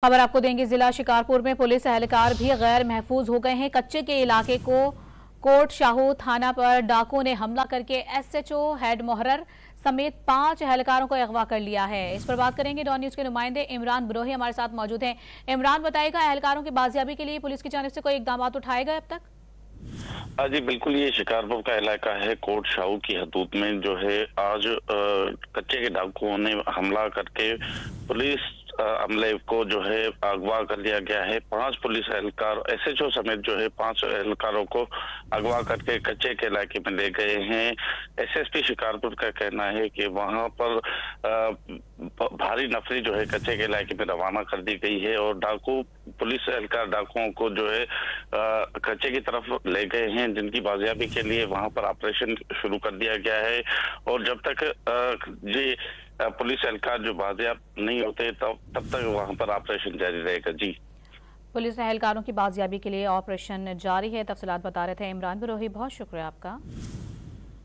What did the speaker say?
खबर आपको देंगे, जिला शिकारपुर में पुलिस एहलकार भी गैर महफूज हो गए हैं। कच्चे के इलाके को कोट शाहू थाना पर डाकुओं ने हमला करके एसएचओ हेड मोहर्रर समेत 5 एहलकारों को अगवा कर लिया है। इस पर बात करेंगे। डॉन न्यूज के नुमाइंदे इमरान बरोही हमारे साथ मौजूद हैं। इमरान, बताएगा एहलकारों की बाजियाबी के लिए पुलिस की जानिब से कोई इकदाम उठाए गए अब तक? जी बिल्कुल, ये शिकारपुर का इलाका है। कोट शाहू की हदूद में जो है आज कच्चे के डाकुओं ने हमला करके पुलिस अमले को जो है अगवा कर लिया गया है। 5 पुलिस एहलकार एसएचओ समेत जो है 5 एहलकारों को अगवा करके कच्चे के इलाके में ले गए हैं। एसएसपी शिकारपुर का कहना है कि वहां पर भारी नफरी जो है कच्चे के इलाके में रवाना कर दी गई है और डाकू पुलिस एहलकार डाकुओं को जो है कच्चे की तरफ ले गए हैं, जिनकी बाजियाबी के लिए वहां पर ऑपरेशन शुरू कर दिया गया है। और जब तक ये पुलिस एहलकार जो बाजियाब नहीं होते तब तक वहां पर ऑपरेशन जारी रहेगा। जी, पुलिस एहलकारों की बाजियाबी के लिए ऑपरेशन जारी है। तफसीलात बता रहे थे इमरान बरोही। बहुत शुक्रिया आपका।